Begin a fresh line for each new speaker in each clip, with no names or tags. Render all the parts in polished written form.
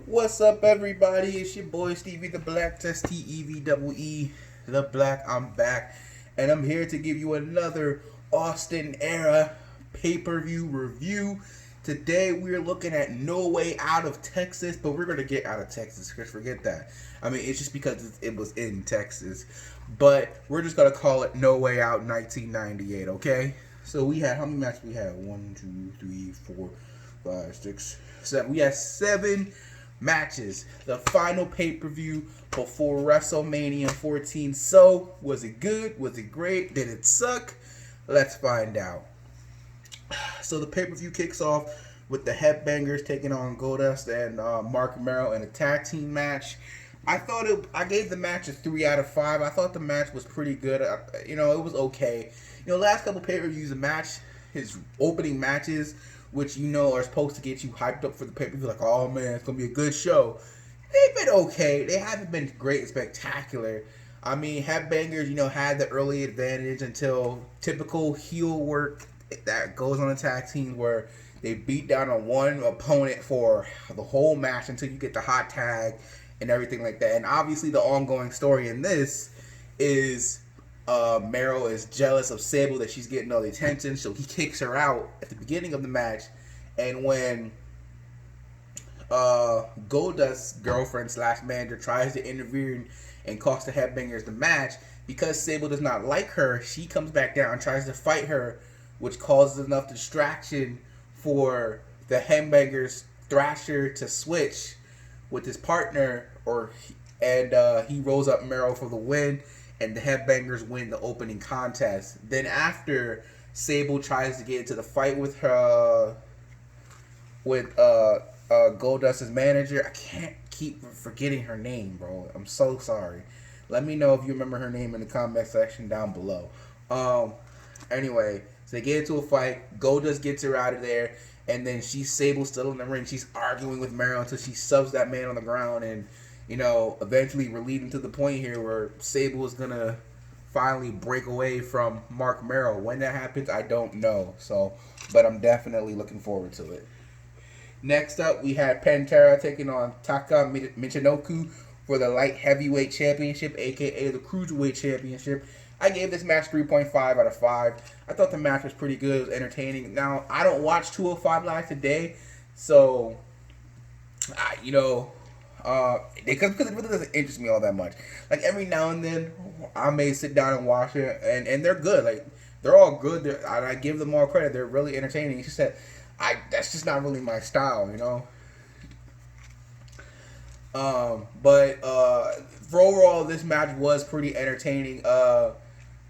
What's up, everybody? It's your boy Stevie the Black, that's T-E-V-E-E, the Black. I'm back, and I'm here to give you another Austin era pay-per-view review. Today, we're looking at No Way Out of Texas, but we're going to get out of Texas, Chris. Forget that. I mean, it's just because it was in Texas, but we're just going to call it No Way Out 1998, okay? So we had, how many matches we had? 1, 2, 3, 4, 5, 6, 7. We had 7 matches. The final pay-per-view before WrestleMania 14. So, was it good? Was it great? Did it suck? Let's find out. So the pay-per-view kicks off with the Headbangers taking on Goldust and Marc Mero in a tag team match. I gave the match a 3 out of 5. I thought the match was pretty good. It was okay. Last couple pay-per-views, his opening matches, which are supposed to get you hyped up for the pay-per-view, like, oh man, it's gonna be a good show. They've been okay. They haven't been great and spectacular. I mean, Headbangers, had the early advantage until typical heel work that goes on a tag team where they beat down on one opponent for the whole match until you get the hot tag and everything like that. And obviously, the ongoing story in this is Mero is jealous of Sable that she's getting all the attention, so he kicks her out at the beginning of the match. And when Goldust's girlfriend / manager tries to intervene and cost the Headbangers the match, because Sable does not like her, she comes back down and tries to fight her, which causes enough distraction for the Headbangers Thrasher to switch with his partner, and he rolls up Mero for the win, and the Headbangers win the opening contest. Then after, Sable tries to get into the fight with her, with Goldust's manager. I can't keep forgetting her name, bro. I'm so sorry. Let me know if you remember her name in the comment section down below. Anyway, so they get into a fight. Goldust gets her out of there, and then Sable's still in the ring. She's arguing with Mero until she subs that man on the ground, and eventually we're leading to the point here where Sable is gonna finally break away from Marc Mero. When that happens, I don't know. But I'm definitely looking forward to it. Next up, we had Penn taking on Taka Michinoku for the light heavyweight championship, aka the cruiserweight championship. I gave this match 3.5 out of 5. I thought the match was pretty good. It was entertaining. Now, I don't watch 205 Live today, so, because it really doesn't interest me all that much. Like, every now and then, I may sit down and watch it, and they're good. Like, they're all good. I give them all credit. They're really entertaining. It's just that that's just not really my style. But for overall, this match was pretty entertaining.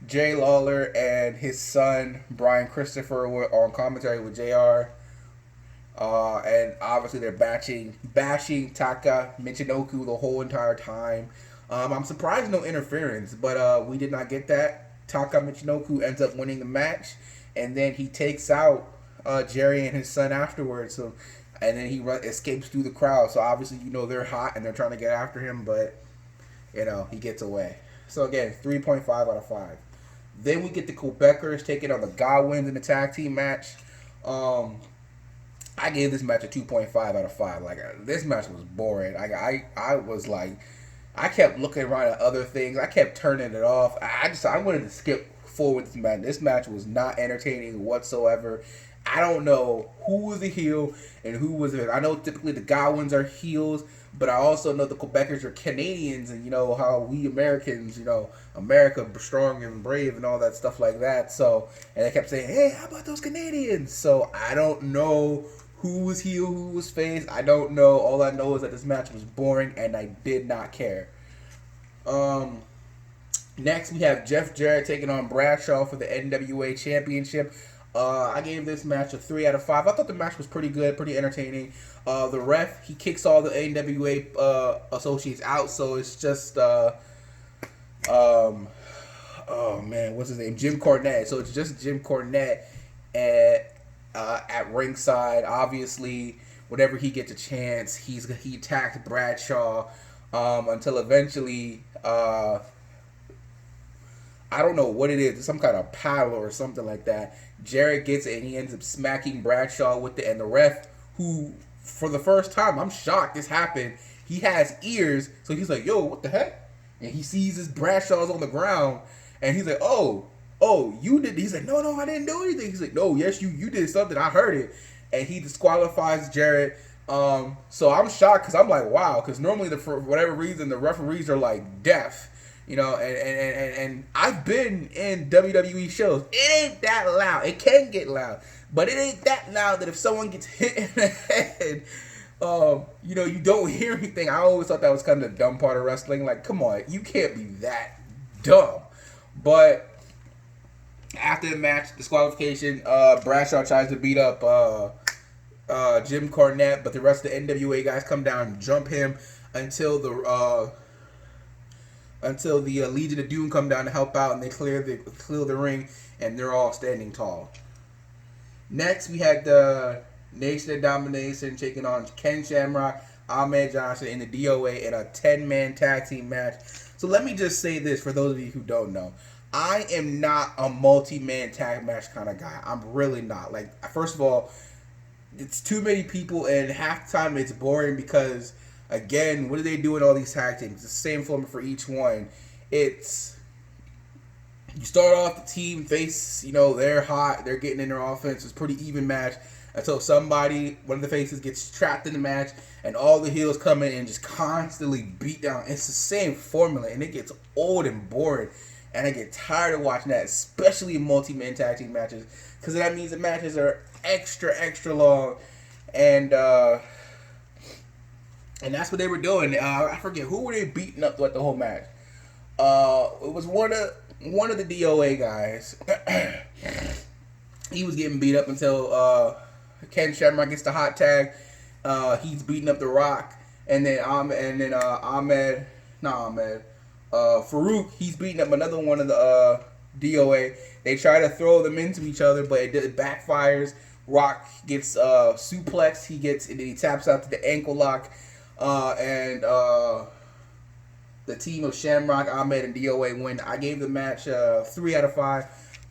Jay Lawler and his son Brian Christopher were on commentary with JR. And obviously they're bashing Taka Michinoku the whole entire time. I'm surprised no interference, but we did not get that. Taka Michinoku ends up winning the match, and then he takes out Jerry and his son afterwards. And then he escapes through the crowd. So obviously, they're hot and they're trying to get after him, but he gets away. So again, 3.5 out of 5. Then we get the Quebecers taking on the Godwins in the tag team match. I gave this match a 2.5 out of 5. Like, this match was boring. I was like, I kept looking around at other things. I kept turning it off. I wanted to skip forward this match. This match was not entertaining whatsoever. I don't know who was the heel and who was it. I know typically the Godwins are heels, but I also know the Quebecers are Canadians, and how we Americans, America strong and brave and all that stuff like that. So, and they kept saying, "Hey, how about those Canadians?" So I don't know who was heel, who was face. I don't know. All I know is that this match was boring, and I did not care. Next, we have Jeff Jarrett taking on Bradshaw for the NWA Championship. I gave this match a 3 out of 5. I thought the match was pretty good, pretty entertaining. The ref, he kicks all the NWA associates out, so it's just, oh man, what's his name? Jim Cornette. So it's just Jim Cornette at ringside. Obviously, whenever he gets a chance, he attacks Bradshaw until eventually, I don't know what it is. It's some kind of paddle or something like that. Jarrett gets it and he ends up smacking Bradshaw with it. And the ref, who for the first time, I'm shocked this happened. He has ears, so he's like, yo, what the heck? And he sees his Bradshaw's on the ground, and he's like, oh, you did. He's like, no, I didn't do anything. He's like, no, yes, you did something. I heard it. And he disqualifies Jarrett. So I'm shocked because I'm like, wow, because normally for whatever reason the referees are like deaf, you know, and I've been in WWE shows. It ain't that loud. It can get loud, but it ain't that loud that if someone gets hit in the head, you know, you don't hear anything. I always thought that was kind of the dumb part of wrestling. Like, come on, you can't be that dumb. But after the match, disqualification, Bradshaw tries to beat up Jim Cornette, but the rest of the NWA guys come down and jump him until the Legion of Doom come down to help out, and they clear the ring, and they're all standing tall. Next, we had the Nation of Domination taking on Ken Shamrock, Ahmed Johnson, in the DOA in a 10-man tag team match. So let me just say this for those of you who don't know. I am not a multi-man tag match kind of guy. I'm really not. Like, first of all, it's too many people, and half the time it's boring because, again, what are they doing all these tag teams? It's the same format for each one. It's, you start off the team face, you know, they're hot, they're getting in their offense. It's a pretty even match until one of the faces gets trapped in the match, and all the heels come in and just constantly beat down. It's the same formula, and it gets old and boring. And I get tired of watching that, especially in multi-man tag team matches, because that means the matches are extra long, and that's what they were doing. I forget who were they beating up throughout the whole match. It was one of the DOA guys. He was getting beat up until Ken Shamrock gets the hot tag. He's beating up The Rock, and then Farouk, he's beating up another one of the DOA. They try to throw them into each other, but it backfires. Rock gets suplexed. And then he taps out to the ankle lock. And the team of Shamrock, Ahmed, and DOA win. I gave the match 3 out of 5.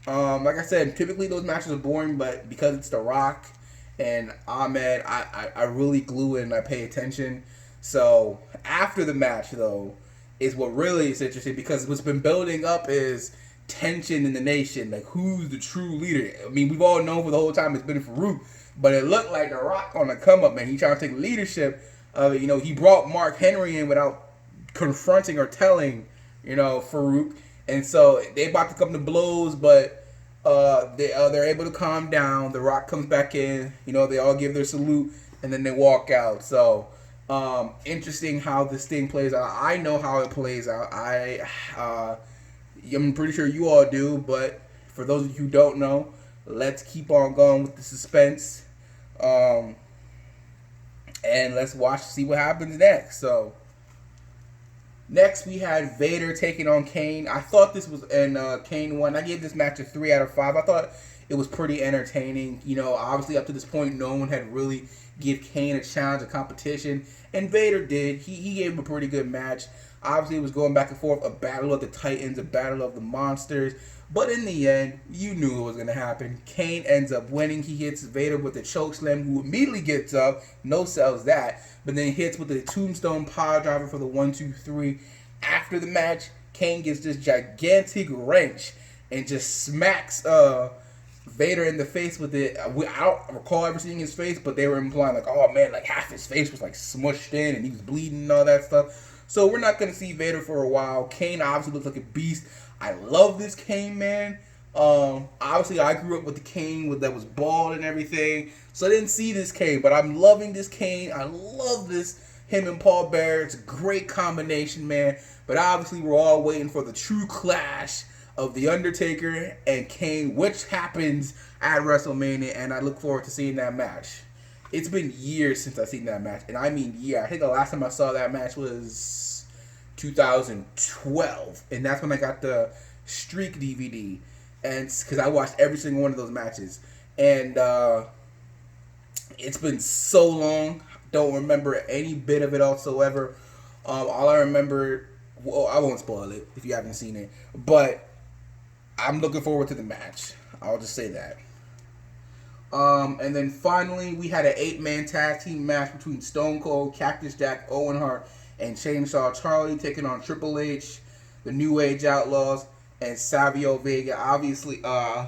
Like I said, typically those matches are boring, but because it's The Rock and Ahmed, I really glue in and I pay attention. So after the match, though, is what really is interesting, because what's been building up is tension in the nation. Like, who's the true leader? I mean, we've all known for the whole time it's been Farouk, but it looked like The Rock on the come up, man. He trying to take leadership of it. You know, he brought Mark Henry in without confronting or telling, you know, Farouk, and so they about to come to blows, but they're able to calm down. The Rock comes back in. You know, they all give their salute, and then they walk out. So. Interesting how this thing plays out. I know how it plays out. I'm pretty sure you all do, but for those of you who don't know, let's keep on going with the suspense. And let's see what happens next. So, next we had Vader taking on Kane. I thought this was, and Kane won. I gave this match a 3 out of 5. I thought it was pretty entertaining. You know, obviously up to this point, no one had really give Kane a challenge, a competition, and Vader did. He gave him a pretty good match. Obviously, it was going back and forth, a battle of the Titans, a battle of the monsters, but in the end, you knew it was going to happen. Kane ends up winning. He hits Vader with the chokeslam, who immediately gets up, no sells that, but then he hits with the tombstone power driver for the 1-2-3. After the match, Kane gets this gigantic wrench and just smacks Vader in the face with it. I don't recall ever seeing his face, but they were implying like, oh man, like half his face was like smushed in and he was bleeding and all that stuff. So we're not going to see Vader for a while. Kane obviously looks like a beast. I love this Kane, man. Obviously I grew up with the Kane that was bald and everything, so I didn't see this Kane, but I'm loving this Kane. I love him and Paul Bearer. It's a great combination, man. But obviously we're all waiting for the true clash of The Undertaker and Kane, which happens at WrestleMania, and I look forward to seeing that match. It's been years since I've seen that match, and I mean, yeah, I think the last time I saw that match was 2012, and that's when I got the Streak DVD, and because I watched every single one of those matches, and it's been so long, don't remember any bit of it whatsoever. All I remember, well, I won't spoil it if you haven't seen it, but I'm looking forward to the match. I'll just say that. And then finally, we had an 8-man tag team match between Stone Cold, Cactus Jack, Owen Hart, and Chainsaw Charlie taking on Triple H, the New Age Outlaws, and Savio Vega. Obviously, I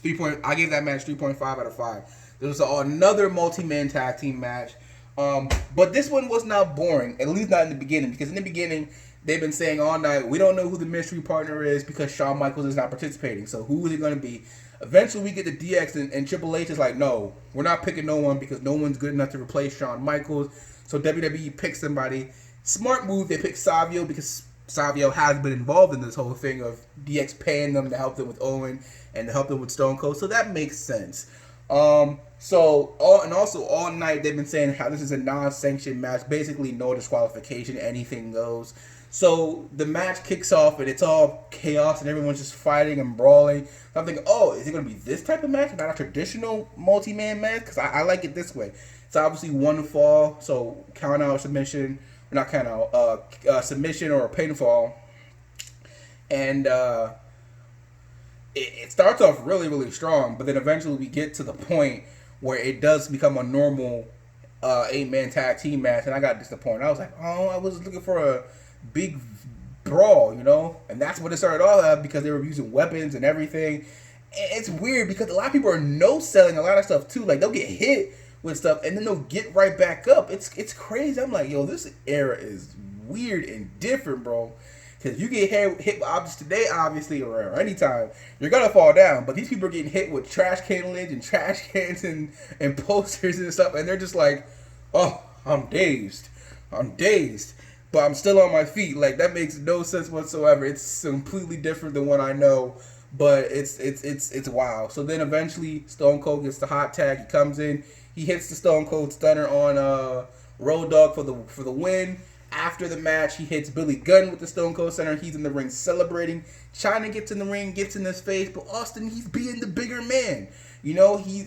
gave that match 3.5 out of 5. There was another multi-man tag team match. But this one was not boring, at least not in the beginning, because in the beginning, they've been saying all night, we don't know who the mystery partner is because Shawn Michaels is not participating. So who is it going to be? Eventually, we get the DX, and Triple H is like, no, we're not picking no one because no one's good enough to replace Shawn Michaels. So WWE picks somebody. Smart move, they pick Savio because Savio has been involved in this whole thing of DX paying them to help them with Owen and to help them with Stone Cold. So that makes sense. All night they've been saying how this is a non-sanctioned match, basically no disqualification, anything goes. So the match kicks off and it's all chaos and everyone's just fighting and brawling. So I'm thinking, oh, is it going to be this type of match, not a traditional multi-man match? Because I like it this way. It's obviously one fall, so count out submission, or not count out, submission or a pinfall, and it starts off really, really strong, but then eventually we get to the point where it does become a normal 8-man tag team match, and I got disappointed. I was like, oh, I was looking for a big brawl, you know? And that's what it started off at because they were using weapons and everything. It's weird because a lot of people are no-selling a lot of stuff too. Like, they'll get hit with stuff and then they'll get right back up. It's crazy. I'm like, yo, this era is weird and different, bro. Because you get hit with objects today, obviously, or anytime, you're going to fall down. But these people are getting hit with trash can lids and trash cans and posters and stuff. And they're just like, oh, I'm dazed. But I'm still on my feet. Like, that makes no sense whatsoever. It's completely different than what I know. But it's wild. So then eventually Stone Cold gets the hot tag. He comes in. He hits the Stone Cold Stunner on Road Dogg for the win. After the match, he hits Billy Gunn with the Stone Cold Stunner. He's in the ring celebrating. Chyna gets in the ring, gets in his face, but Austin, he's being the bigger man. You know, he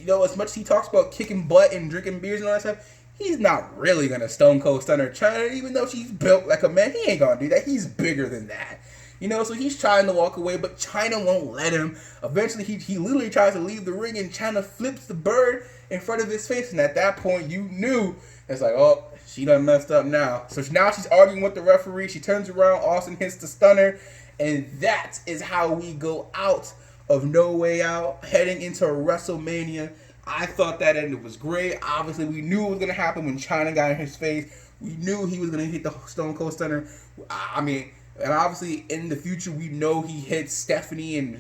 as much as he talks about kicking butt and drinking beers and all that stuff, he's not really gonna Stone Cold Stunner Chyna, even though she's built like a man. He ain't gonna do that. He's bigger than that. You know, so he's trying to walk away, but Chyna won't let him. Eventually, he literally tries to leave the ring, and Chyna flips the bird in front of his face. And at that point, you knew it's like, oh, she done messed up now. So now she's arguing with the referee. She turns around. Austin hits the stunner. And that is how we go out of No Way Out, heading into WrestleMania. I thought that ended was great. Obviously, we knew it was going to happen when Chyna got in his face. We knew he was going to hit the Stone Cold Stunner. I mean, and obviously in the future, we know he hit Stephanie and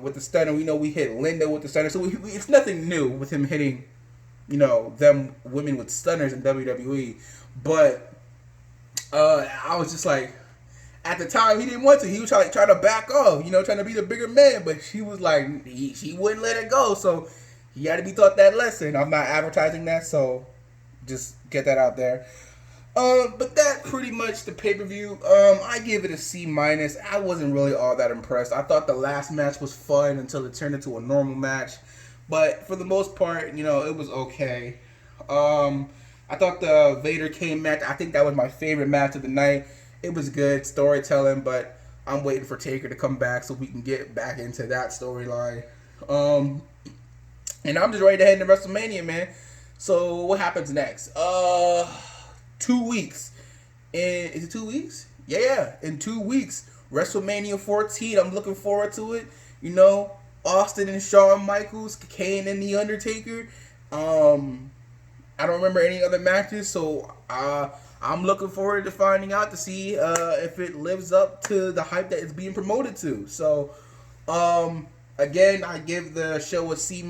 with the stunner. We know we hit Linda with the stunner. So it's nothing new with him hitting, you know, them women with stunners in WWE. But I was just like, at the time, he didn't want to. He was trying to back off, you know, trying to be the bigger man. But she was like, she wouldn't let it go. So he had to be taught that lesson. I'm not advertising that, so just get that out there. But that pretty much the pay-per-view. I give it a C-. I wasn't really all that impressed. I thought the last match was fun until it turned into a normal match. But for the most part, you know, it was okay. I thought the Vader Kane match, I think that was my favorite match of the night. It was good storytelling, but I'm waiting for Taker to come back so we can get back into that storyline. And I'm just ready to head into WrestleMania, man. So what happens next? 2 weeks. Is it 2 weeks? Yeah, in 2 weeks. WrestleMania 14. I'm looking forward to it. You know, Austin and Shawn Michaels, Kane and The Undertaker. I don't remember any other matches, so I'm looking forward to finding out to see if it lives up to the hype that it's being promoted to. So, again, I give the show a C-.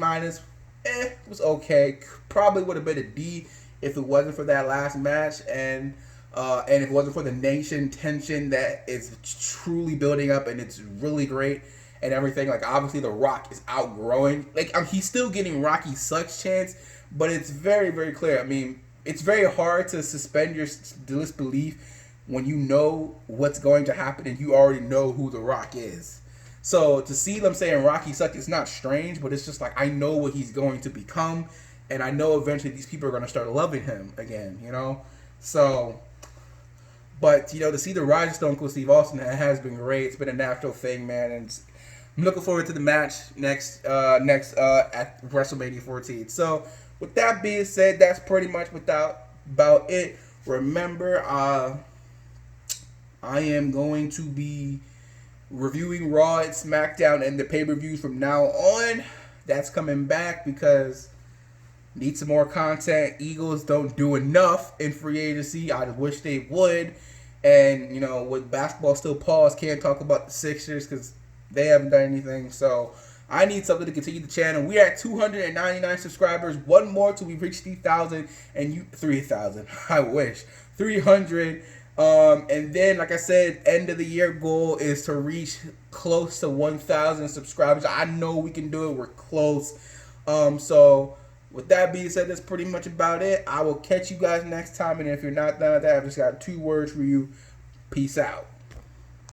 It was okay. Probably would have been a D if it wasn't for that last match, and if it wasn't for the nation tension that is truly building up, and it's really great and everything. Like, obviously, The Rock is outgrowing. Like, he's still getting Rocky Sucks chance, but it's very, very clear. I mean, it's very hard to suspend your disbelief when you know what's going to happen and you already know who The Rock is. So to see them saying Rocky sucked, it's not strange, but it's just like, I know what he's going to become, and I know eventually these people are going to start loving him again, you know? So, but, you know, to see the rise of Stone Cold Steve Austin, it has been great. It's been a natural thing, man, and I'm looking forward to the match next at WrestleMania 14. So with that being said, that's pretty much about it. Remember, I am going to be reviewing Raw and SmackDown and the pay-per-views from now on. That's coming back because need some more content. Eagles don't do enough in free agency. I wish they would. And, with basketball still paused, can't talk about the Sixers because they haven't done anything. So I need something to continue the channel. We're at 299 subscribers. One more till we reach 3,000 and 3,000. I wish 300. And then, like I said, end of the year goal is to reach close to 1,000 subscribers. I know we can do it. We're close. So with that being said, that's pretty much about it. I will catch you guys next time. And if you're not done with that, I've just got 2 words for you. Peace out.